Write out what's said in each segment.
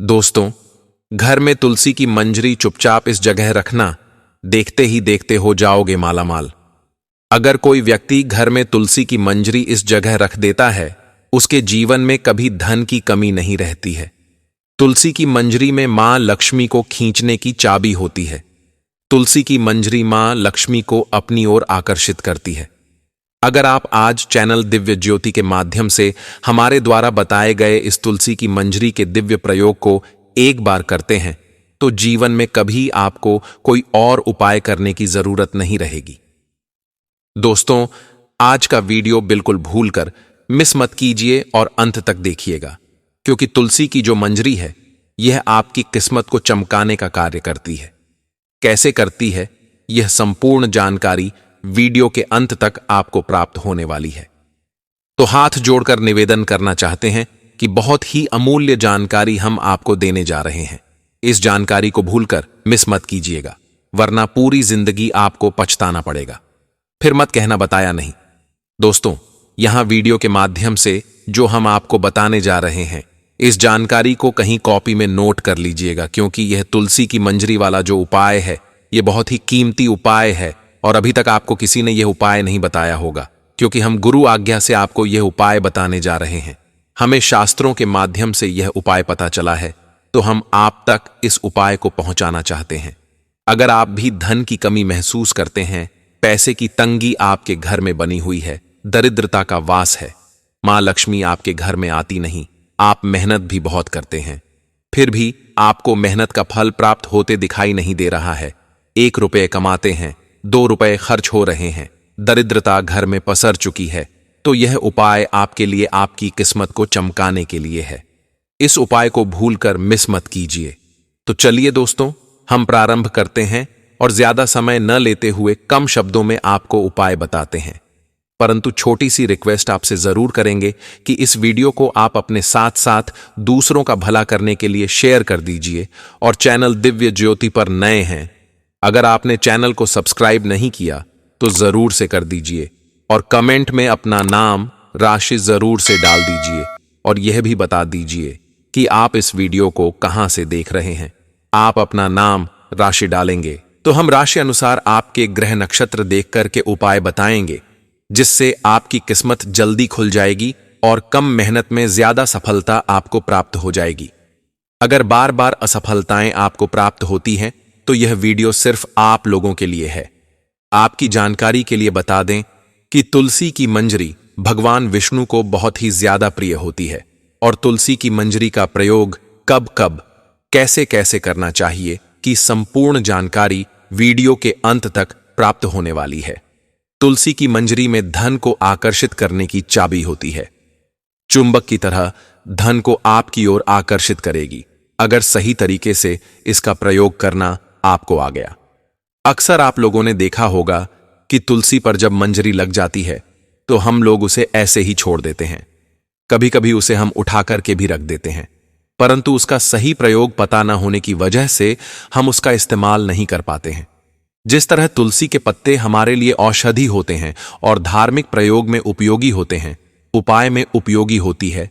दोस्तों, घर में तुलसी की मंजरी चुपचाप इस जगह रखना, देखते ही देखते हो जाओगे मालामाल। अगर कोई व्यक्ति घर में तुलसी की मंजरी इस जगह रख देता है, उसके जीवन में कभी धन की कमी नहीं रहती है। तुलसी की मंजरी में मां लक्ष्मी को खींचने की चाबी होती है। तुलसी की मंजरी मां लक्ष्मी को अपनी ओर आकर्षित करती है। अगर आप आज चैनल दिव्य ज्योति के माध्यम से हमारे द्वारा बताए गए इस तुलसी की मंजरी के दिव्य प्रयोग को एक बार करते हैं, तो जीवन में कभी आपको कोई और उपाय करने की जरूरत नहीं रहेगी। दोस्तों, आज का वीडियो बिल्कुल भूलकर मिस मत कीजिए और अंत तक देखिएगा, क्योंकि तुलसी की जो मंजरी है, यह आपकी किस्मत को चमकाने का कार्य करती है। कैसे करती है, यह संपूर्ण जानकारी वीडियो के अंत तक आपको प्राप्त होने वाली है। तो हाथ जोड़कर निवेदन करना चाहते हैं कि बहुत ही अमूल्य जानकारी हम आपको देने जा रहे हैं। इस जानकारी को भूलकर मिस मत कीजिएगा, वरना पूरी जिंदगी आपको पछताना पड़ेगा। फिर मत कहना बताया नहीं। दोस्तों, यहां वीडियो के माध्यम से जो हम आपको बताने जा रहे हैं, इस जानकारी को कहीं कॉपी में नोट कर लीजिएगा, क्योंकि यह तुलसी की मंजरी वाला जो उपाय है, यह बहुत ही कीमती उपाय है और अभी तक आपको किसी ने यह उपाय नहीं बताया होगा, क्योंकि हम गुरु आज्ञा से आपको यह उपाय बताने जा रहे हैं। हमें शास्त्रों के माध्यम से यह उपाय पता चला है, तो हम आप तक इस उपाय को पहुंचाना चाहते हैं। अगर आप भी धन की कमी महसूस करते हैं, पैसे की तंगी आपके घर में बनी हुई है, दरिद्रता का वास है, मां लक्ष्मी आपके घर में आती नहीं, आप मेहनत भी बहुत करते हैं, फिर भी आपको मेहनत का फल प्राप्त होते दिखाई नहीं दे रहा है, 1 रुपये कमाते हैं, 2 रुपये खर्च हो रहे हैं, दरिद्रता घर में पसर चुकी है, तो यह उपाय आपके लिए आपकी किस्मत को चमकाने के लिए है। इस उपाय को भूलकर मिस मत कीजिए। तो चलिए दोस्तों, हम प्रारंभ करते हैं और ज्यादा समय न लेते हुए कम शब्दों में आपको उपाय बताते हैं। परंतु छोटी सी रिक्वेस्ट आपसे जरूर करेंगे कि इस वीडियो को आप अपने साथ साथ दूसरों का भला करने के लिए शेयर कर दीजिए। और चैनल दिव्य ज्योति पर नए हैं, अगर आपने चैनल को सब्सक्राइब नहीं किया तो जरूर से कर दीजिए और कमेंट में अपना नाम, राशि जरूर से डाल दीजिए और यह भी बता दीजिए कि आप इस वीडियो को कहां से देख रहे हैं। आप अपना नाम, राशि डालेंगे तो हम राशि अनुसार आपके ग्रह नक्षत्र देख करके उपाय बताएंगे, जिससे आपकी किस्मत जल्दी खुल जाएगी और कम मेहनत में ज्यादा सफलता आपको प्राप्त हो जाएगी। अगर बार बार असफलताएं आपको प्राप्त होती हैं, तो यह वीडियो सिर्फ आप लोगों के लिए है। आपकी जानकारी के लिए बता दें कि तुलसी की मंजरी भगवान विष्णु को बहुत ही ज्यादा प्रिय होती है और तुलसी की मंजरी का प्रयोग कब कब, कैसे कैसे करना चाहिए की संपूर्ण जानकारी वीडियो के अंत तक प्राप्त होने वाली है। तुलसी की मंजरी में धन को आकर्षित करने की चाबी होती है। चुंबक की तरह धन को आपकी ओर आकर्षित करेगी, अगर सही तरीके से इसका प्रयोग करना आपको आ गया। अक्सर आप लोगों ने देखा होगा कि तुलसी पर जब मंजरी लग जाती है तो हम लोग उसे ऐसे ही छोड़ देते हैं। कभी कभी उसे हम उठा करके भी रख देते हैं, परंतु उसका सही प्रयोग पता न होने की वजह से हम उसका इस्तेमाल नहीं कर पाते हैं। जिस तरह तुलसी के पत्ते हमारे लिए औषधि होते हैं और धार्मिक प्रयोग में उपयोगी होते हैं, उपाय में उपयोगी होती है,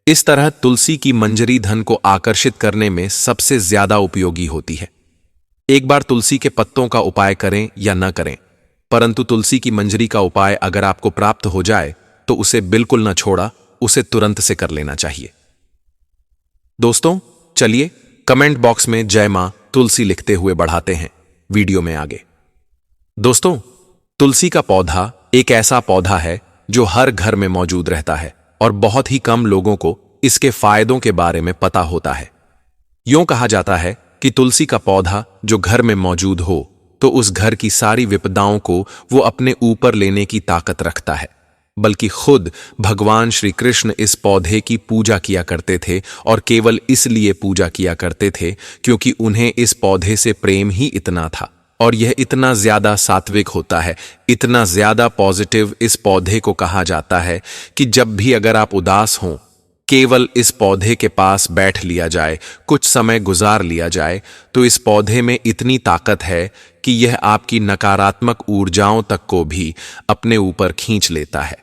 इस तरह तुलसी की मंजरी धन को आकर्षित करने में सबसे ज्यादा उपयोगी होती है। एक बार तुलसी के पत्तों का उपाय करें या न करें, परंतु तुलसी की मंजरी का उपाय अगर आपको प्राप्त हो जाए तो उसे बिल्कुल न छोड़ा, उसे तुरंत से कर लेना चाहिए। दोस्तों, चलिए कमेंट बॉक्स में जय मां तुलसी लिखते हुए बढ़ाते हैं वीडियो में आगे। दोस्तों, तुलसी का पौधा एक ऐसा पौधा है जो हर घर में मौजूद रहता है और बहुत ही कम लोगों को इसके फायदों के बारे में पता होता है। यूं कहा जाता है कि तुलसी का पौधा जो घर में मौजूद हो तो उस घर की सारी विपदाओं को वो अपने ऊपर लेने की ताकत रखता है। बल्कि खुद भगवान श्री कृष्ण इस पौधे की पूजा किया करते थे और केवल इसलिए पूजा किया करते थे क्योंकि उन्हें इस पौधे से प्रेम ही इतना था और यह इतना ज्यादा सात्विक होता है, इतना ज्यादा पॉजिटिव इस पौधे को कहा जाता है कि जब भी अगर आप उदास हों, केवल इस पौधे के पास बैठ लिया जाए, कुछ समय गुजार लिया जाए, तो इस पौधे में इतनी ताकत है कि यह आपकी नकारात्मक ऊर्जाओं तक को भी अपने ऊपर खींच लेता है।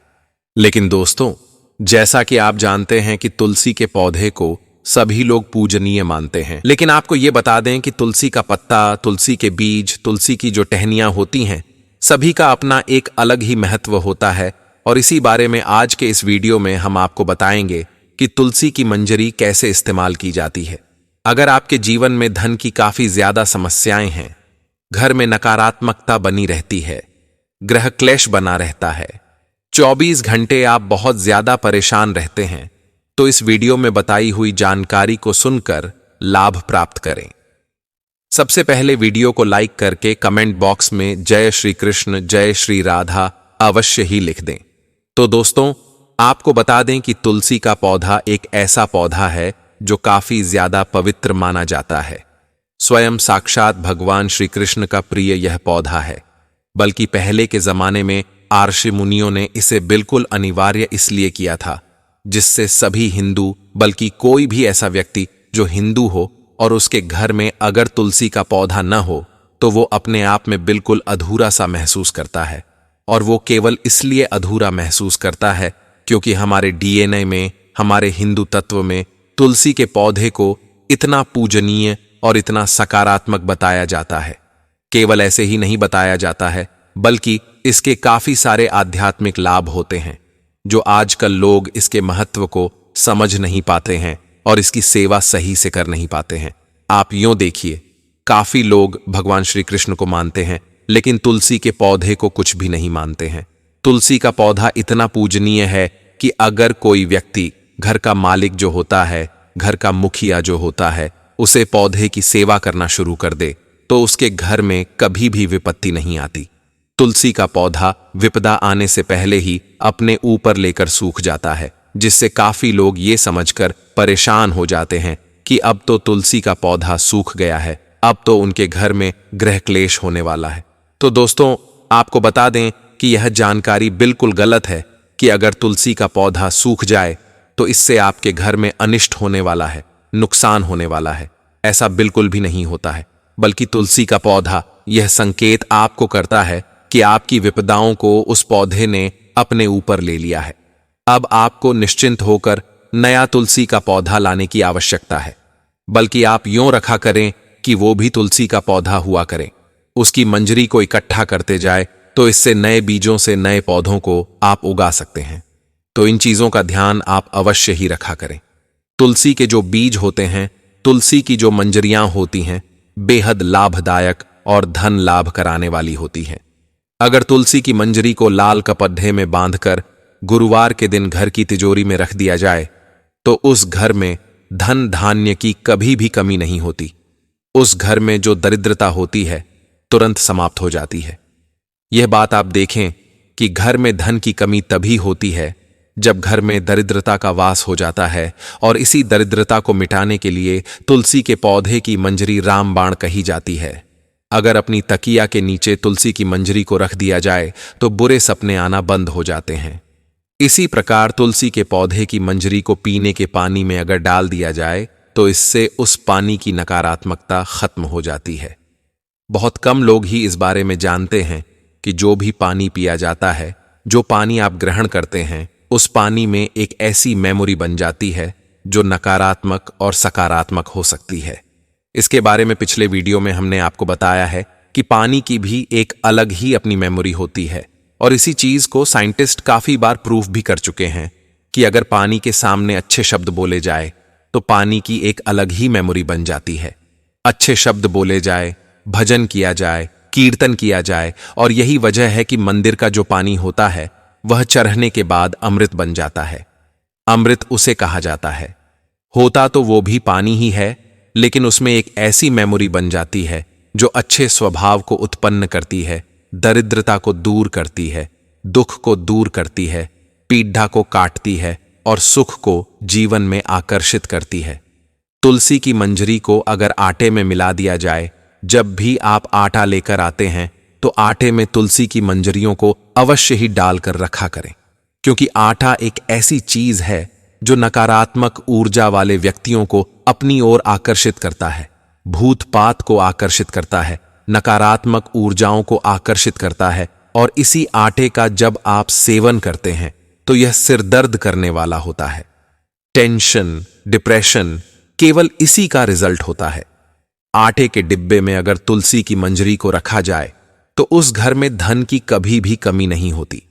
लेकिन दोस्तों, जैसा कि आप जानते हैं कि तुलसी के पौधे को सभी लोग पूजनीय मानते हैं। लेकिन आपको ये बता दें कि तुलसी का पत्ता, तुलसी के बीज, तुलसी की जो टहनियां होती हैं, सभी का अपना एक अलग ही महत्व होता है। और इसी बारे में आज के इस वीडियो में हम आपको बताएंगे कि तुलसी की मंजरी कैसे इस्तेमाल की जाती है। अगर आपके जीवन में धन की काफी ज्यादा समस्याएं हैं, घर में नकारात्मकता बनी रहती है, ग्रह क्लेश बना रहता है, 24 घंटे आप बहुत ज्यादा परेशान रहते हैं, तो इस वीडियो में बताई हुई जानकारी को सुनकर लाभ प्राप्त करें। सबसे पहले वीडियो को लाइक करके कमेंट बॉक्स में जय श्री कृष्ण, जय श्री राधा अवश्य ही लिख दें। तो दोस्तों, आपको बता दें कि तुलसी का पौधा एक ऐसा पौधा है जो काफी ज्यादा पवित्र माना जाता है। स्वयं साक्षात भगवान श्री कृष्ण का प्रिय यह पौधा है। बल्कि पहले के जमाने में ऋषि मुनियों ने इसे बिल्कुल अनिवार्य इसलिए किया था, जिससे सभी हिंदू, बल्कि कोई भी ऐसा व्यक्ति जो हिंदू हो और उसके घर में अगर तुलसी का पौधा न हो तो वो अपने आप में बिल्कुल अधूरा सा महसूस करता है। और वो केवल इसलिए अधूरा महसूस करता है क्योंकि हमारे डीएनए में, हमारे हिंदू तत्व में तुलसी के पौधे को इतना पूजनीय और इतना सकारात्मक बताया जाता है। केवल ऐसे ही नहीं बताया जाता है, बल्कि इसके काफी सारे आध्यात्मिक लाभ होते हैं जो आजकल लोग इसके महत्व को समझ नहीं पाते हैं और इसकी सेवा सही से कर नहीं पाते हैं। आप यूं देखिए, काफी लोग भगवान श्री कृष्ण को मानते हैं लेकिन तुलसी के पौधे को कुछ भी नहीं मानते हैं। तुलसी का पौधा इतना पूजनीय है कि अगर कोई व्यक्ति, घर का मालिक जो होता है, घर का मुखिया जो होता है, उसे पौधे की सेवा करना शुरू कर दे तो उसके घर में कभी भी विपत्ति नहीं आती। तुलसी का पौधा विपदा आने से पहले ही अपने ऊपर लेकर सूख जाता है, जिससे काफी लोग ये समझकर परेशान हो जाते हैं कि अब तो तुलसी का पौधा सूख गया है, अब तो उनके घर में ग्रह क्लेश होने वाला है। तो दोस्तों, आपको बता दें कि यह जानकारी बिल्कुल गलत है कि अगर तुलसी का पौधा सूख जाए तो इससे आपके घर में अनिष्ट होने वाला है, नुकसान होने वाला है। ऐसा बिल्कुल भी नहीं होता है। बल्कि तुलसी का पौधा यह संकेत आपको करता है कि आपकी विपदाओं को उस पौधे ने अपने ऊपर ले लिया है। अब आपको निश्चिंत होकर नया तुलसी का पौधा लाने की आवश्यकता है। बल्कि आप यूं रखा करें कि वो भी तुलसी का पौधा हुआ करें, उसकी मंजरी को इकट्ठा करते जाए, तो इससे नए बीजों से नए पौधों को आप उगा सकते हैं। तो इन चीजों का ध्यान आप अवश्य ही रखा करें। तुलसी के जो बीज होते हैं, तुलसी की जो मंजरियां होती हैं, बेहद लाभदायक और धन लाभ कराने वाली होती हैं। अगर तुलसी की मंजरी को लाल कपड़े में बांधकर गुरुवार के दिन घर की तिजोरी में रख दिया जाए तो उस घर में धन धान्य की कभी भी कमी नहीं होती। उस घर में जो दरिद्रता होती है तुरंत समाप्त हो जाती है। यह बात आप देखें कि घर में धन की कमी तभी होती है जब घर में दरिद्रता का वास हो जाता है। और इसी दरिद्रता को मिटाने के लिए तुलसी के पौधे की मंजरी रामबाण कही जाती है। अगर अपनी तकिया के नीचे तुलसी की मंजरी को रख दिया जाए तो बुरे सपने आना बंद हो जाते हैं। इसी प्रकार तुलसी के पौधे की मंजरी को पीने के पानी में अगर डाल दिया जाए तो इससे उस पानी की नकारात्मकता खत्म हो जाती है। बहुत कम लोग ही इस बारे में जानते हैं कि जो भी पानी पिया जाता है, जो पानी आप ग्रहण करते हैं, उस पानी में एक ऐसी मेमोरी बन जाती है जो नकारात्मक और सकारात्मक हो सकती है। इसके बारे में पिछले वीडियो में हमने आपको बताया है कि पानी की भी एक अलग ही अपनी मेमोरी होती है। और इसी चीज को साइंटिस्ट काफी बार प्रूफ भी कर चुके हैं कि अगर पानी के सामने अच्छे शब्द बोले जाए तो पानी की एक अलग ही मेमोरी बन जाती है। अच्छे शब्द बोले जाए, भजन किया जाए, कीर्तन किया जाए, और यही वजह है कि मंदिर का जो पानी होता है वह चढ़ने के बाद अमृत बन जाता है। अमृत उसे कहा जाता है। होता तो वो भी पानी ही है, लेकिन उसमें एक ऐसी मेमोरी बन जाती है जो अच्छे स्वभाव को उत्पन्न करती है, दरिद्रता को दूर करती है, दुख को दूर करती है, पीड़ा को काटती है और सुख को जीवन में आकर्षित करती है। तुलसी की मंजरी को अगर आटे में मिला दिया जाए, जब भी आप आटा लेकर आते हैं तो आटे में तुलसी की मंजरियों को अवश्य ही डालकर रखा करें, क्योंकि आटा एक ऐसी चीज है जो नकारात्मक ऊर्जा वाले व्यक्तियों को अपनी ओर आकर्षित करता है, भूत पात को आकर्षित करता है, नकारात्मक ऊर्जाओं को आकर्षित करता है। और इसी आटे का जब आप सेवन करते हैं तो यह सिर दर्द करने वाला होता है। टेंशन, डिप्रेशन, केवल इसी का रिजल्ट होता है। आटे के डिब्बे में अगर तुलसी की मंजरी को रखा जाए तो उस घर में धन की कभी भी कमी नहीं होती।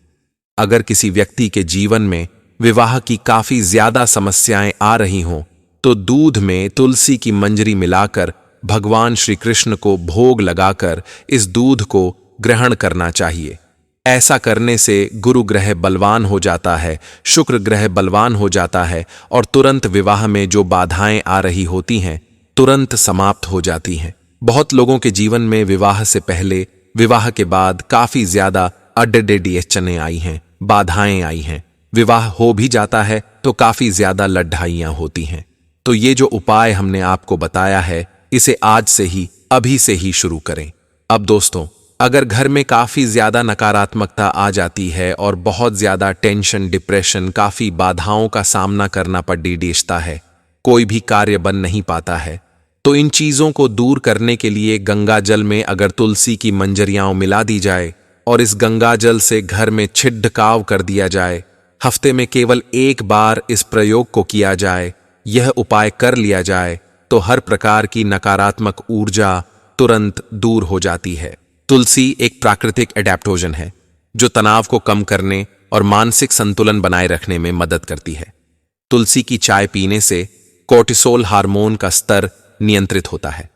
अगर किसी व्यक्ति के जीवन में विवाह की काफी ज्यादा समस्याएं आ रही हों तो दूध में तुलसी की मंजरी मिलाकर भगवान श्री कृष्ण को भोग लगाकर इस दूध को ग्रहण करना चाहिए। ऐसा करने से गुरु ग्रह बलवान हो जाता है, शुक्र ग्रह बलवान हो जाता है और तुरंत विवाह में जो बाधाएं आ रही होती हैं तुरंत समाप्त हो जाती हैं। बहुत लोगों के जीवन में विवाह से पहले, विवाह के बाद काफी ज्यादा अडचनें आई हैं, बाधाएं आई हैं। विवाह हो भी जाता है तो काफी ज्यादा लड़ाइयां होती हैं। तो ये जो उपाय हमने आपको बताया है इसे आज से ही, अभी से ही शुरू करें। अब दोस्तों, अगर घर में काफी ज्यादा नकारात्मकता आ जाती है और बहुत ज्यादा टेंशन, डिप्रेशन, काफी बाधाओं का सामना करना पड़ता है, कोई भी कार्य बन नहीं पाता है, तो इन चीजों को दूर करने के लिए गंगा जल में अगर तुलसी की मंजरियां मिला दी जाए और इस गंगा जल से घर में छिड़काव कर दिया जाए, हफ्ते में केवल एक बार इस प्रयोग को किया जाए, यह उपाय कर लिया जाए तो हर प्रकार की नकारात्मक ऊर्जा तुरंत दूर हो जाती है। तुलसी एक प्राकृतिक एडेप्टोजन है जो तनाव को कम करने और मानसिक संतुलन बनाए रखने में मदद करती है। तुलसी की चाय पीने से कोर्टिसोल हार्मोन का स्तर नियंत्रित होता है।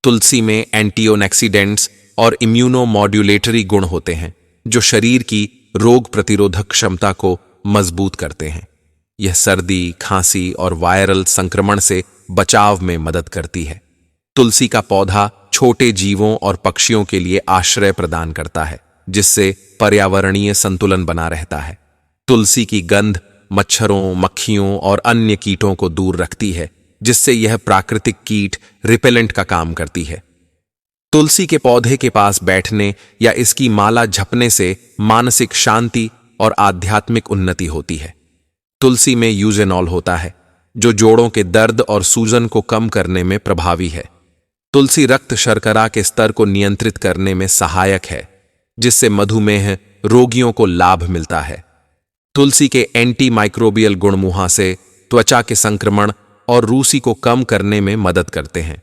तुलसी में एंटीऑक्सीडेंट्स और इम्यूनोमॉड्यूलेटरी गुण होते हैं जो शरीर की रोग प्रतिरोधक क्षमता को मजबूत करते हैं। यह सर्दी, खांसी और वायरल संक्रमण से बचाव में मदद करती है। तुलसी का पौधा छोटे जीवों और पक्षियों के लिए आश्रय प्रदान करता है जिससे पर्यावरणीय संतुलन बना रहता है। तुलसी की गंध मच्छरों, मक्खियों और अन्य कीटों को दूर रखती है जिससे यह प्राकृतिक कीट रिपेलेंट का काम करती है। तुलसी के पौधे के पास बैठने या इसकी माला जपने से मानसिक शांति और आध्यात्मिक उन्नति होती है। तुलसी में यूजेनॉल होता है जो जोड़ों के दर्द और सूजन को कम करने में प्रभावी है। तुलसी रक्त शर्करा के स्तर को नियंत्रित करने में सहायक है जिससे मधुमेह रोगियों को लाभ मिलता है। तुलसी के एंटी माइक्रोबियल गुण मुहासे, त्वचा के संक्रमण और रूसी को कम करने में मदद करते हैं।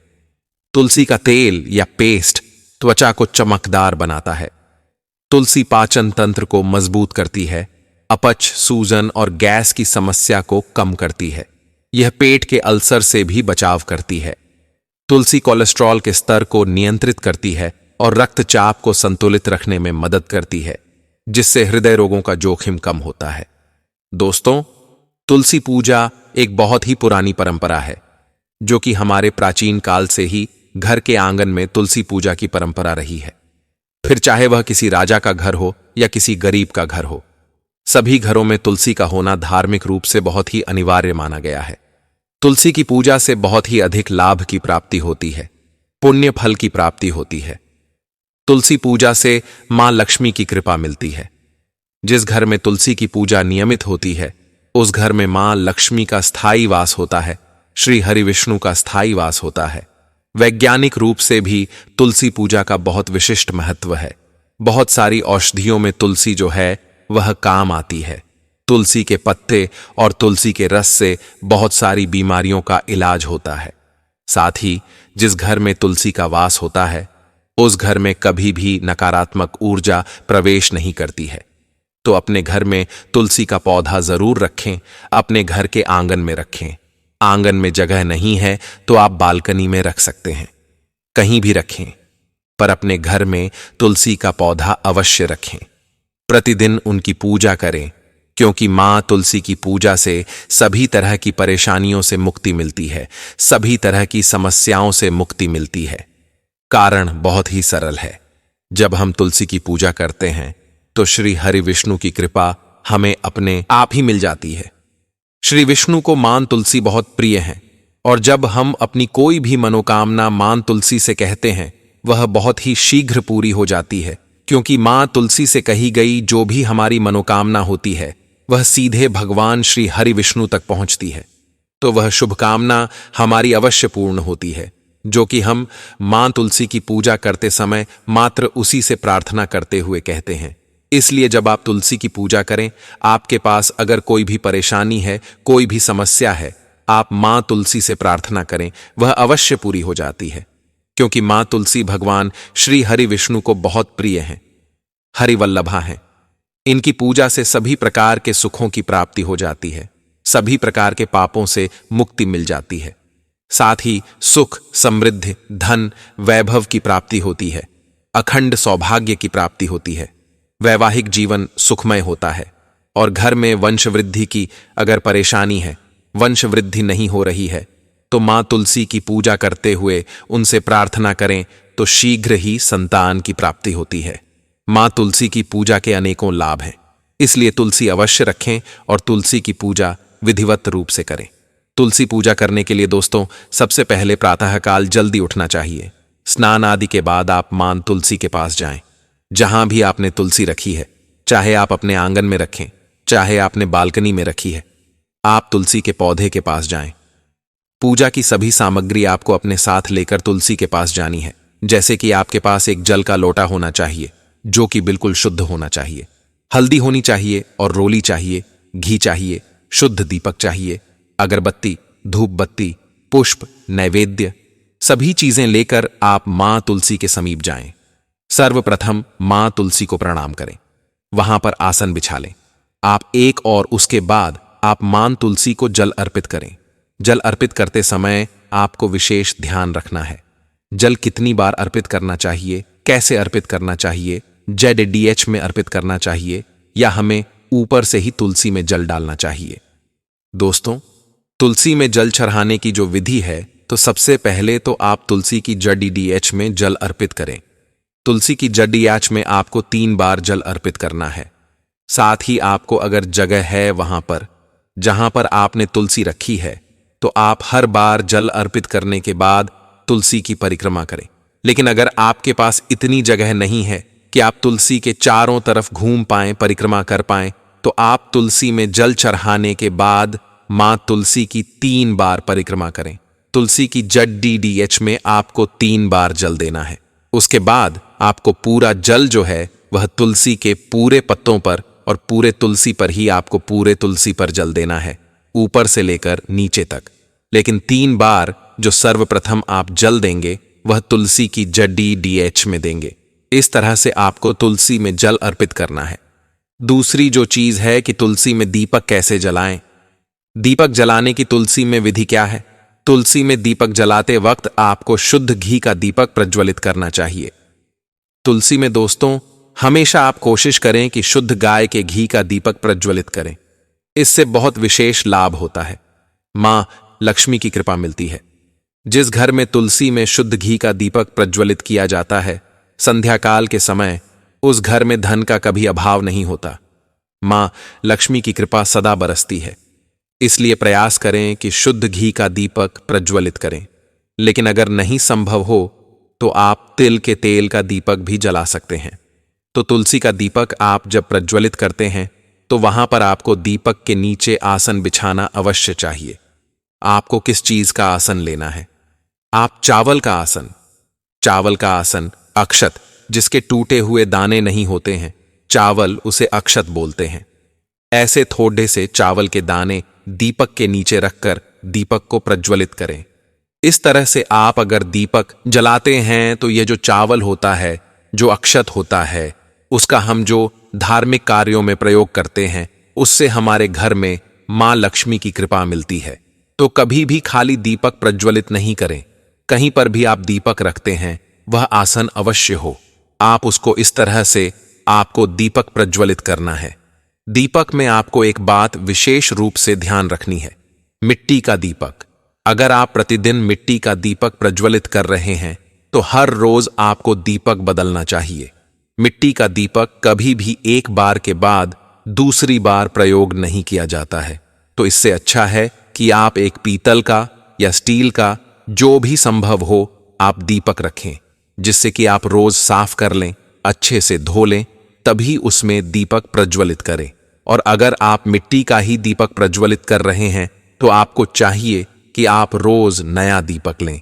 तुलसी का तेल या पेस्ट त्वचा को चमकदार बनाता है। तुलसी पाचन तंत्र को मजबूत करती है, अपच, सूजन और गैस की समस्या को कम करती है। यह पेट के अल्सर से भी बचाव करती है। तुलसी कोलेस्ट्रॉल के स्तर को नियंत्रित करती है और रक्तचाप को संतुलित रखने में मदद करती है जिससे हृदय रोगों का जोखिम कम होता है। दोस्तों, तुलसी पूजा एक बहुत ही पुरानी परंपरा है जो कि हमारे प्राचीन काल से ही घर के आंगन में तुलसी पूजा की परंपरा रही है। फिर चाहे वह किसी राजा का घर हो या किसी गरीब का घर हो, सभी घरों में तुलसी का होना धार्मिक रूप से बहुत ही अनिवार्य माना गया है। तुलसी की पूजा से बहुत ही अधिक लाभ की प्राप्ति होती है, पुण्य फल की प्राप्ति होती है। तुलसी पूजा से मां लक्ष्मी की कृपा मिलती है। जिस घर में तुलसी की पूजा नियमित होती है उस घर में मां लक्ष्मी का स्थायी वास होता है, श्री हरि विष्णु का स्थायी वास होता है। वैज्ञानिक रूप से भी तुलसी पूजा का बहुत विशिष्ट महत्व है। बहुत सारी औषधियों में तुलसी जो है वह काम आती है। तुलसी के पत्ते और तुलसी के रस से बहुत सारी बीमारियों का इलाज होता है। साथ ही जिस घर में तुलसी का वास होता है उस घर में कभी भी नकारात्मक ऊर्जा प्रवेश नहीं करती है। तो अपने घर में तुलसी का पौधा जरूर रखें, अपने घर के आंगन में रखें। आंगन में जगह नहीं है तो आप बालकनी में रख सकते हैं, कहीं भी रखें, पर अपने घर में तुलसी का पौधा अवश्य रखें। प्रतिदिन उनकी पूजा करें क्योंकि मां तुलसी की पूजा से सभी तरह की परेशानियों से मुक्ति मिलती है, सभी तरह की समस्याओं से मुक्ति मिलती है। कारण बहुत ही सरल है। जब हम तुलसी की पूजा करते हैं तो श्री हरि विष्णु की कृपा हमें अपने आप ही मिल जाती है। श्री विष्णु को मां तुलसी बहुत प्रिय है और जब हम अपनी कोई भी मनोकामना मां तुलसी से कहते हैं वह बहुत ही शीघ्र पूरी हो जाती है, क्योंकि मां तुलसी से कही गई जो भी हमारी मनोकामना होती है वह सीधे भगवान श्री हरि विष्णु तक पहुंचती है। तो वह शुभकामना हमारी अवश्य पूर्ण होती है, जो कि हम मां तुलसी की पूजा करते समय मात्र उसी से प्रार्थना करते हुए कहते हैं। इसलिए जब आप तुलसी की पूजा करें, आपके पास अगर कोई भी परेशानी है, कोई भी समस्या है, आप मां तुलसी से प्रार्थना करें, वह अवश्य पूरी हो जाती है, क्योंकि मां तुलसी भगवान श्री हरि विष्णु को बहुत प्रिय हैं, हरिवल्लभा हैं। इनकी पूजा से सभी प्रकार के सुखों की प्राप्ति हो जाती है, सभी प्रकार के पापों से मुक्ति मिल जाती है, साथ ही सुख, समृद्धि, धन, वैभव की प्राप्ति होती है, अखंड सौभाग्य की प्राप्ति होती है, वैवाहिक जीवन सुखमय होता है, और घर में वंश वृद्धि की अगर परेशानी है, वंश वृद्धि नहीं हो रही है, तो मां तुलसी की पूजा करते हुए उनसे प्रार्थना करें तो शीघ्र ही संतान की प्राप्ति होती है। मां तुलसी की पूजा के अनेकों लाभ हैं, इसलिए तुलसी अवश्य रखें और तुलसी की पूजा विधिवत रूप से करें। तुलसी पूजा करने के लिए दोस्तों सबसे पहले प्रातःकाल जल्दी उठना चाहिए। स्नान आदि के बाद आप मां तुलसी के पास जाएं। जहां भी आपने तुलसी रखी है, चाहे आप अपने आंगन में रखें, चाहे आपने बालकनी में रखी है, आप तुलसी के पौधे के पास जाएं। पूजा की सभी सामग्री आपको अपने साथ लेकर तुलसी के पास जानी है। जैसे कि आपके पास एक जल का लोटा होना चाहिए जो कि बिल्कुल शुद्ध होना चाहिए, हल्दी होनी चाहिए और रोली चाहिए, घी चाहिए, शुद्ध दीपक चाहिए, अगरबत्ती, धूप बत्ती, पुष्प, नैवेद्य, सभी चीजें लेकर आप मां तुलसी के समीप जाएं। सर्वप्रथम मां तुलसी को प्रणाम करें, वहां पर आसन बिछा लें आप एक, और उसके बाद आप मां तुलसी को जल अर्पित करें। जल अर्पित करते समय आपको विशेष ध्यान रखना है। जल कितनी बार अर्पित करना चाहिए, कैसे अर्पित करना चाहिए, ZDH में अर्पित करना चाहिए या हमें ऊपर से ही तुलसी में जल डालना चाहिए। दोस्तों, तुलसी में जल चढ़ाने की जो विधि है, तो सबसे पहले तो आप तुलसी की ZDH में जल अर्पित करें। तुलसी की ZDH में आपको 3 बार जल अर्पित करना है। साथ ही आपको अगर जगह है वहां पर जहां पर आपने तुलसी रखी है, तो आप हर बार जल अर्पित करने के बाद तुलसी की परिक्रमा करें। लेकिन अगर आपके पास इतनी जगह नहीं है कि आप तुलसी के चारों तरफ घूम पाएं, परिक्रमा कर पाएं, तो आप तुलसी में जल चढ़ाने के बाद मां तुलसी की 3 बार परिक्रमा करें। तुलसी की ZDH में आपको 3 बार जल देना है। उसके बाद आपको पूरा जल जो है वह तुलसी के पूरे पत्तों पर और पूरे तुलसी पर ही आपको पूरे तुलसी पर जल देना है, ऊपर से लेकर नीचे तक। लेकिन 3 बार जो सर्वप्रथम आप जल देंगे वह तुलसी की ZDH में देंगे। इस तरह से आपको तुलसी में जल अर्पित करना है। दूसरी जो चीज है कि तुलसी में दीपक कैसे जलाएं। दीपक जलाने की तुलसी में विधि क्या है? तुलसी में दीपक जलाते वक्त आपको शुद्ध घी का दीपक प्रज्वलित करना चाहिए। तुलसी में दोस्तों हमेशा आप कोशिश करें कि शुद्ध गाय के घी का दीपक प्रज्वलित करें। इससे बहुत विशेष लाभ होता है, मां लक्ष्मी की कृपा मिलती है। जिस घर में तुलसी में शुद्ध घी का दीपक प्रज्वलित किया जाता है, संध्या काल के समय उस घर में धन का कभी अभाव नहीं होता। मां लक्ष्मी की कृपा सदा बरसती है। इसलिए प्रयास करें कि शुद्ध घी का दीपक प्रज्वलित करें। लेकिन अगर नहीं संभव हो तो आप तिल के तेल का दीपक भी जला सकते हैं। तो तुलसी का दीपक आप जब प्रज्वलित करते हैं तो वहां पर आपको दीपक के नीचे आसन बिछाना अवश्य चाहिए। आपको किस चीज का आसन लेना है? आप चावल का आसन, अक्षत, जिसके टूटे हुए दाने नहीं होते हैं, चावल उसे अक्षत बोलते हैं। ऐसे थोड़े से चावल के दाने दीपक के नीचे रखकर दीपक को प्रज्वलित करें। इस तरह से आप अगर दीपक जलाते हैं तो यह जो चावल होता है, जो अक्षत होता है, उसका हम जो धार्मिक कार्यों में प्रयोग करते हैं, उससे हमारे घर में मां लक्ष्मी की कृपा मिलती है। तो कभी भी खाली दीपक प्रज्वलित नहीं करें। कहीं पर भी आप दीपक रखते हैं, वह आसन अवश्य हो। आप उसको इस तरह से आपको दीपक प्रज्वलित करना है। दीपक में आपको एक बात विशेष रूप से ध्यान रखनी है, मिट्टी का दीपक। अगर आप प्रतिदिन मिट्टी का दीपक प्रज्वलित कर रहे हैं तो हर रोज आपको दीपक बदलना चाहिए। मिट्टी का दीपक कभी भी एक बार के बाद दूसरी बार प्रयोग नहीं किया जाता है। तो इससे अच्छा है कि आप एक पीतल का या स्टील का, जो भी संभव हो, आप दीपक रखें, जिससे कि आप रोज साफ कर लें, अच्छे से धो लें, तभी उसमें दीपक प्रज्वलित करें। और अगर आप मिट्टी का ही दीपक प्रज्वलित कर रहे हैं तो आपको चाहिए कि आप रोज नया दीपक लें।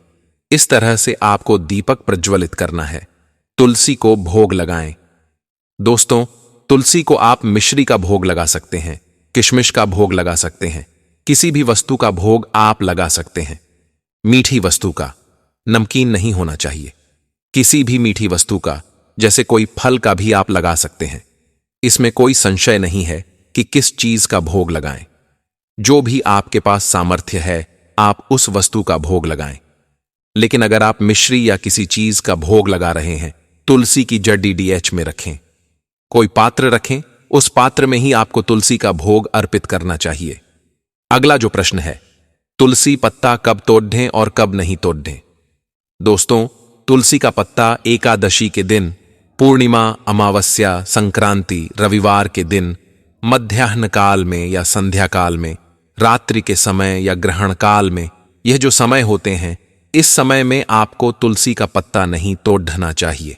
इस तरह से आपको दीपक प्रज्वलित करना है। तुलसी को भोग लगाएं। दोस्तों, तुलसी को आप मिश्री का भोग लगा सकते हैं, किशमिश का भोग लगा सकते हैं, किसी भी वस्तु का भोग आप लगा सकते हैं। मीठी वस्तु का, नमकीन नहीं होना चाहिए। किसी भी मीठी वस्तु का, जैसे कोई फल का भी आप लगा सकते हैं। इसमें कोई संशय नहीं है कि किस चीज का भोग लगाएं। जो भी आपके पास सामर्थ्य है, आप उस वस्तु का भोग लगाएं। लेकिन अगर आप मिश्री या किसी चीज का भोग लगा रहे हैं, तुलसी की जड़ी DH में रखें। कोई पात्र रखें, उस पात्र में ही आपको तुलसी का भोग अर्पित करना चाहिए। अगला जो प्रश्न है, तुलसी पत्ता कब तोड़ें और कब नहीं तोड़ें। दोस्तों, तुलसी का पत्ता एकादशी के दिन, पूर्णिमा, अमावस्या, संक्रांति, रविवार के दिन, मध्याह्न काल में या संध्या काल में, रात्रि के समय या ग्रहण काल में, यह जो समय होते हैं, इस समय में आपको तुलसी का पत्ता नहीं तोड़ना चाहिए।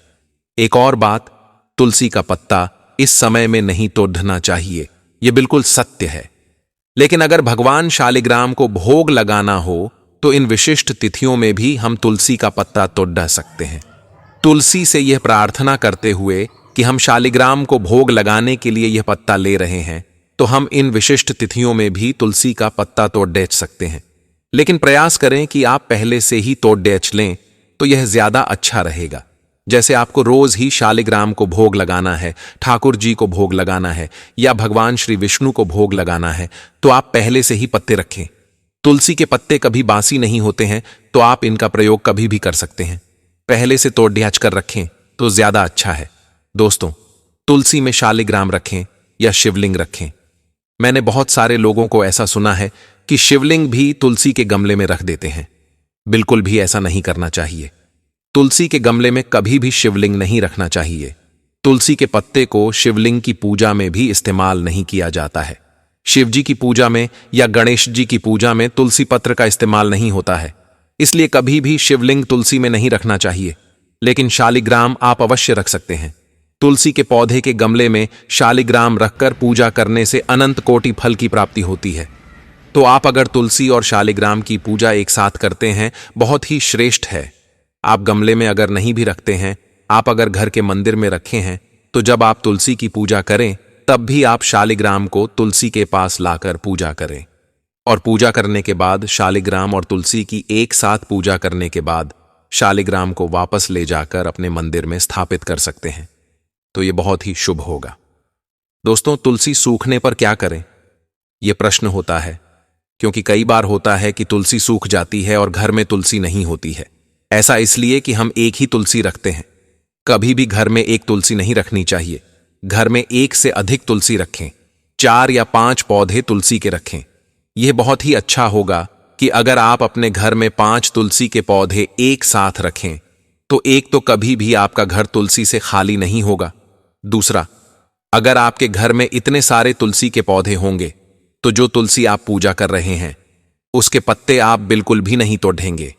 एक और बात, तुलसी का पत्ता इस समय में नहीं तोड़ना चाहिए, यह बिल्कुल सत्य है। लेकिन अगर भगवान शालिग्राम को भोग लगाना हो तो इन विशिष्ट तिथियों में भी हम तुलसी का पत्ता तोड़ सकते हैं। तुलसी से यह प्रार्थना करते हुए कि हम शालिग्राम को भोग लगाने के लिए यह पत्ता ले रहे हैं, तो हम इन विशिष्ट तिथियों में भी तुलसी का पत्ता तोड़ सकते हैं। लेकिन प्रयास करें कि आप पहले से ही तोड़ लें, तो यह ज्यादा अच्छा रहेगा। जैसे आपको रोज ही शालिग्राम को भोग लगाना है, ठाकुर जी को भोग लगाना है या भगवान श्री विष्णु को भोग लगाना है, तो आप पहले से ही पत्ते रखें। तुलसी के पत्ते कभी बासी नहीं होते हैं, तो आप इनका प्रयोग कभी भी कर सकते हैं। पहले से तोड़ कर रखें तो ज्यादा अच्छा है। दोस्तों, तुलसी में शालिग्राम रखें या शिवलिंग रखें। मैंने बहुत सारे लोगों को ऐसा सुना है कि शिवलिंग भी तुलसी के गमले में रख देते हैं। बिल्कुल भी ऐसा नहीं करना चाहिए। तुलसी के गमले में कभी भी शिवलिंग नहीं रखना चाहिए। तुलसी के पत्ते को शिवलिंग की पूजा में भी इस्तेमाल नहीं किया जाता है। शिव जी की पूजा में या गणेश जी की पूजा में तुलसी पत्र का इस्तेमाल नहीं होता है, इसलिए कभी भी शिवलिंग तुलसी में नहीं रखना चाहिए। लेकिन शालिग्राम आप अवश्य रख सकते हैं। तुलसी के पौधे के गमले में शालिग्राम रखकर पूजा करने से अनंत कोटि फल की प्राप्ति होती है। तो आप अगर तुलसी और शालिग्राम की पूजा एक साथ करते हैं, बहुत ही श्रेष्ठ है। आप गमले में अगर नहीं भी रखते हैं, आप अगर घर के मंदिर में रखे हैं, तो जब आप तुलसी की पूजा करें, तब भी आप शालिग्राम को तुलसी के पास लाकर पूजा करें। और पूजा करने के बाद शालिग्राम और तुलसी की एक साथ पूजा करने के बाद शालिग्राम को वापस ले जाकर अपने मंदिर में स्थापित कर सकते हैं। तो यह बहुत ही शुभ होगा। दोस्तों, तुलसी सूखने पर क्या करें, यह प्रश्न होता है, क्योंकि कई बार होता है कि तुलसी सूख जाती है और घर में तुलसी नहीं होती है। ऐसा इसलिए कि हम एक ही तुलसी रखते हैं। कभी भी घर में एक तुलसी नहीं रखनी चाहिए। घर में एक से अधिक तुलसी रखें। 4 या 5 पौधे तुलसी के रखें। यह बहुत ही अच्छा होगा कि अगर आप अपने घर में 5 तुलसी के पौधे एक साथ रखें, तो एक तो कभी भी आपका घर तुलसी से खाली नहीं होगा। दूसरा, अगर आपके घर में इतने सारे तुलसी के पौधे होंगे, तो जो तुलसी आप पूजा कर रहे हैं, उसके पत्ते आप बिल्कुल भी नहीं तोड़ेंगे।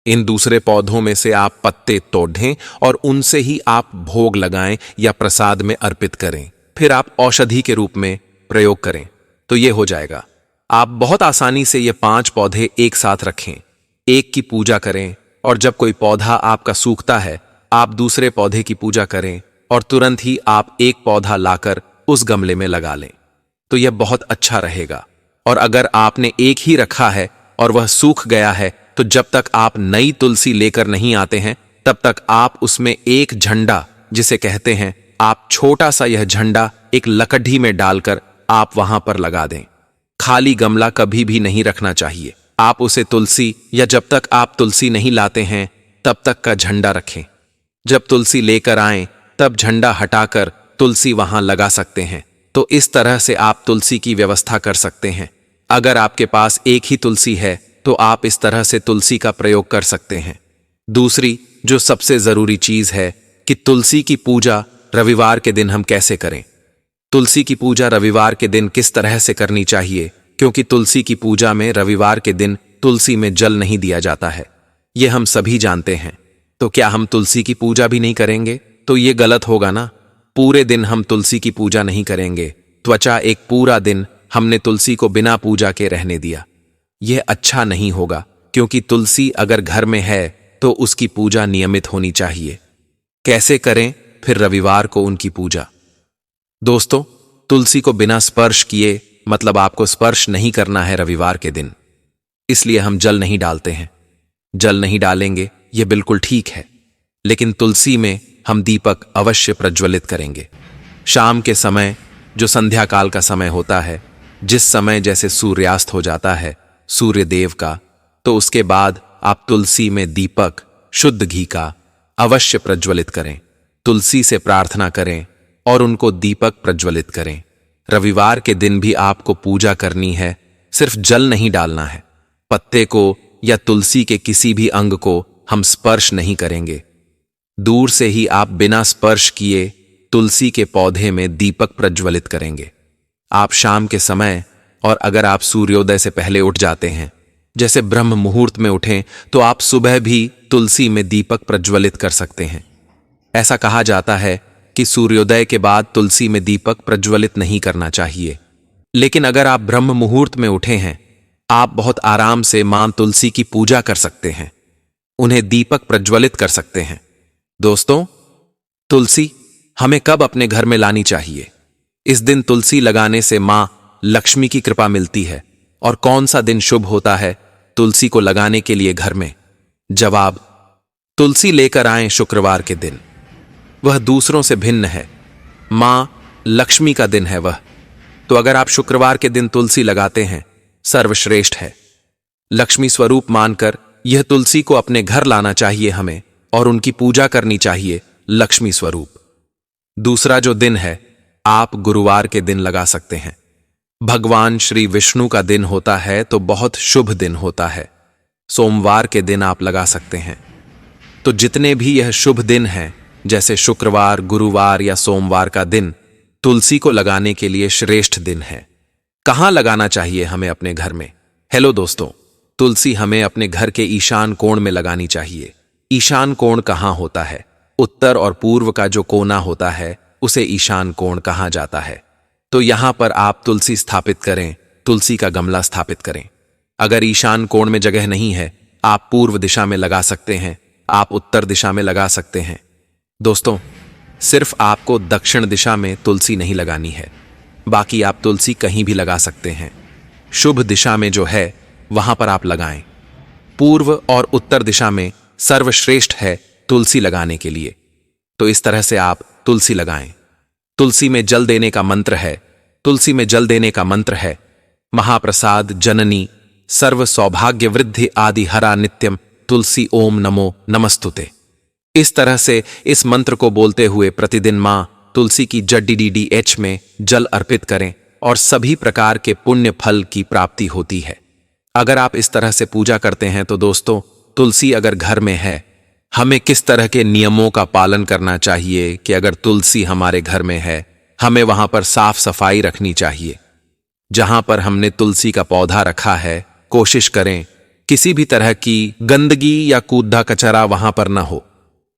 इन दूसरे पौधों में से आप पत्ते तोड़ें और उनसे ही आप भोग लगाएं या प्रसाद में अर्पित करें। फिर आप औषधि के रूप में प्रयोग करें, तो यह हो जाएगा। आप बहुत आसानी से ये 5 पौधे एक साथ रखें, एक की पूजा करें, और जब कोई पौधा आपका सूखता है, आप दूसरे पौधे की पूजा करें और तुरंत ही आप एक पौधा लाकर उस गमले में लगा लें। तो यह बहुत अच्छा रहेगा। और अगर आपने एक ही रखा है और वह सूख गया है, तो जब तक आप नई तुलसी लेकर नहीं आते हैं, तब तक आप उसमें एक झंडा, जिसे कहते हैं, आप छोटा सा यह झंडा एक लकड़ी में डालकर आप वहां पर लगा दें। खाली गमला कभी भी नहीं रखना चाहिए। आप उसे तुलसी, या जब तक आप तुलसी नहीं लाते हैं तब तक का झंडा रखें। जब तुलसी लेकर आएं, तब झंडा हटाकर तुलसी वहां लगा सकते हैं। तो इस तरह से आप तुलसी की व्यवस्था कर सकते हैं। अगर आपके पास एक ही तुलसी है, तो आप इस तरह से तुलसी का प्रयोग कर सकते हैं। दूसरी जो सबसे जरूरी चीज है कि तुलसी की पूजा रविवार के दिन हम कैसे करें। तुलसी की पूजा रविवार के दिन किस तरह से करनी चाहिए, क्योंकि तुलसी की पूजा में रविवार के दिन तुलसी में जल नहीं दिया जाता है, यह हम सभी जानते हैं। तो क्या हम तुलसी की पूजा भी नहीं करेंगे? तो ये गलत होगा ना। पूरे दिन हम तुलसी की पूजा नहीं करेंगे। त्वचा एक पूरा दिन हमने तुलसी को बिना पूजा के रहने दिया, यह अच्छा नहीं होगा। क्योंकि तुलसी अगर घर में है तो उसकी पूजा नियमित होनी चाहिए। कैसे करें फिर रविवार को उनकी पूजा? दोस्तों, तुलसी को बिना स्पर्श किए मतलब आपको स्पर्श नहीं करना है रविवार के दिन, इसलिए हम जल नहीं डालते हैं। जल नहीं डालेंगे यह बिल्कुल ठीक है, लेकिन तुलसी में हम दीपक अवश्य प्रज्वलित करेंगे। शाम के समय जो संध्या काल का समय होता है, जिस समय जैसे सूर्यास्त हो जाता है सूर्य देव का, तो उसके बाद आप तुलसी में दीपक शुद्ध घी का अवश्य प्रज्वलित करें। तुलसी से प्रार्थना करें और उनको दीपक प्रज्वलित करें। रविवार के दिन भी आपको पूजा करनी है, सिर्फ जल नहीं डालना है। पत्ते को या तुलसी के किसी भी अंग को हम स्पर्श नहीं करेंगे। दूर से ही आप बिना स्पर्श किए तुलसी के पौधे में दीपक प्रज्वलित करेंगे। आप शाम के समय, और अगर आप सूर्योदय से पहले उठ जाते हैं, जैसे ब्रह्म मुहूर्त में उठें, तो आप सुबह भी तुलसी में दीपक प्रज्वलित कर सकते हैं। ऐसा कहा जाता है कि सूर्योदय के बाद तुलसी में दीपक प्रज्वलित नहीं करना चाहिए, लेकिन अगर आप ब्रह्म मुहूर्त में उठे हैं, आप बहुत आराम से मां तुलसी की पूजा कर सकते हैं, उन्हें दीपक प्रज्वलित कर सकते हैं। दोस्तों, तुलसी हमें कब अपने घर में लानी चाहिए? इस दिन तुलसी लगाने से मां लक्ष्मी की कृपा मिलती है। और कौन सा दिन शुभ होता है तुलसी को लगाने के लिए घर में? जवाब, तुलसी लेकर आएं शुक्रवार के दिन। वह दूसरों से भिन्न है, मां लक्ष्मी का दिन है वह। तो अगर आप शुक्रवार के दिन तुलसी लगाते हैं, सर्वश्रेष्ठ है। लक्ष्मी स्वरूप मानकर यह तुलसी को अपने घर लाना चाहिए हमें, और उनकी पूजा करनी चाहिए लक्ष्मी स्वरूप। दूसरा जो दिन है, आप गुरुवार के दिन लगा सकते हैं। भगवान श्री विष्णु का दिन होता है, तो बहुत शुभ दिन होता है। सोमवार के दिन आप लगा सकते हैं। तो जितने भी यह शुभ दिन हैं, जैसे शुक्रवार, गुरुवार या सोमवार का दिन, तुलसी को लगाने के लिए श्रेष्ठ दिन है। कहां लगाना चाहिए हमें अपने घर में? हेलो दोस्तों, तुलसी हमें अपने घर के ईशान कोण में लगानी चाहिए। ईशान कोण कहां होता है? उत्तर और पूर्व का जो कोना होता है उसे ईशान कोण कहा जाता है। तो यहां पर आप तुलसी स्थापित करें, तुलसी का गमला स्थापित करें। अगर ईशान कोण में जगह नहीं है, आप पूर्व दिशा में लगा सकते हैं, आप उत्तर दिशा में लगा सकते हैं। दोस्तों, सिर्फ आपको दक्षिण दिशा में तुलसी नहीं लगानी है, बाकी आप तुलसी कहीं भी लगा सकते हैं। शुभ दिशा में जो है वहां पर आप लगाएं। पूर्व और उत्तर दिशा में सर्वश्रेष्ठ है तुलसी लगाने के लिए। तो इस तरह से आप तुलसी लगाएं। तुलसी में जल देने का मंत्र है, तुलसी में जल देने का मंत्र है, महाप्रसाद जननी सर्व सौभाग्य वृद्धि आदि हरा नित्यम तुलसी ओम नमो नमस्तुते। इस तरह से इस मंत्र को बोलते हुए प्रतिदिन मां तुलसी की जड्डीडीडीएच में जल अर्पित करें और सभी प्रकार के पुण्य फल की प्राप्ति होती है। अगर आप इस तरह से पूजा करते हैं तो दोस्तों, तुलसी अगर घर में है, हमें किस तरह के नियमों का पालन करना चाहिए कि अगर तुलसी हमारे घर में है, हमें वहां पर साफ सफाई रखनी चाहिए। जहां पर हमने तुलसी का पौधा रखा है, कोशिश करें किसी भी तरह की गंदगी या कूड़ा कचरा वहां पर ना हो।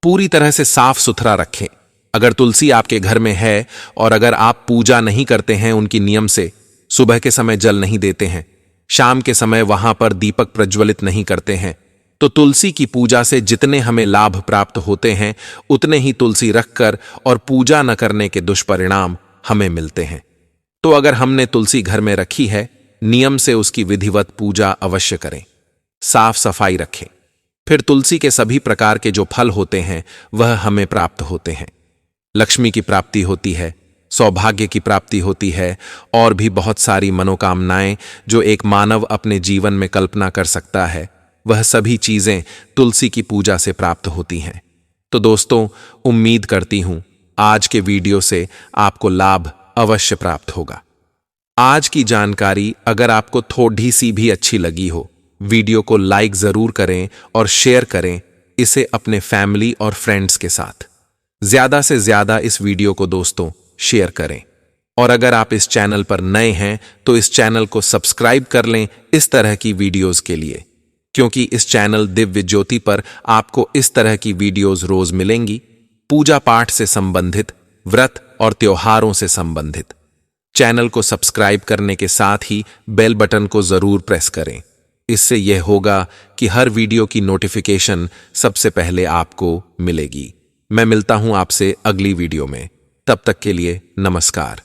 पूरी तरह से साफ सुथरा रखें। अगर तुलसी आपके घर में है और अगर आप पूजा नहीं करते हैं उनकी नियम से, सुबह के समय जल नहीं देते हैं, शाम के समय वहां पर दीपक प्रज्वलित नहीं करते हैं, तो तुलसी की पूजा से जितने हमें लाभ प्राप्त होते हैं उतने ही तुलसी रखकर और पूजा न करने के दुष्परिणाम हमें मिलते हैं। तो अगर हमने तुलसी घर में रखी है, नियम से उसकी विधिवत पूजा अवश्य करें, साफ सफाई रखें। फिर तुलसी के सभी प्रकार के जो फल होते हैं वह हमें प्राप्त होते हैं। लक्ष्मी की प्राप्ति होती है, सौभाग्य की प्राप्ति होती है, और भी बहुत सारी मनोकामनाएं जो एक मानव अपने जीवन में कल्पना कर सकता है, वह सभी चीजें तुलसी की पूजा से प्राप्त होती हैं। तो दोस्तों, उम्मीद करती हूं आज के वीडियो से आपको लाभ अवश्य प्राप्त होगा। आज की जानकारी अगर आपको थोड़ी सी भी अच्छी लगी हो, वीडियो को लाइक जरूर करें और शेयर करें इसे अपने फैमिली और फ्रेंड्स के साथ। ज्यादा से ज्यादा इस वीडियो को दोस्तों शेयर करें। और अगर आप इस चैनल पर नए हैं तो इस चैनल को सब्सक्राइब कर लें इस तरह की वीडियोस के लिए, क्योंकि इस चैनल दिव्य ज्योति पर आपको इस तरह की वीडियोस रोज मिलेंगी, पूजा पाठ से संबंधित, व्रत और त्योहारों से संबंधित। चैनल को सब्सक्राइब करने के साथ ही बेल बटन को जरूर प्रेस करें। इससे यह होगा कि हर वीडियो की नोटिफिकेशन सबसे पहले आपको मिलेगी। मैं मिलता हूं आपसे अगली वीडियो में। तब तक के लिए नमस्कार।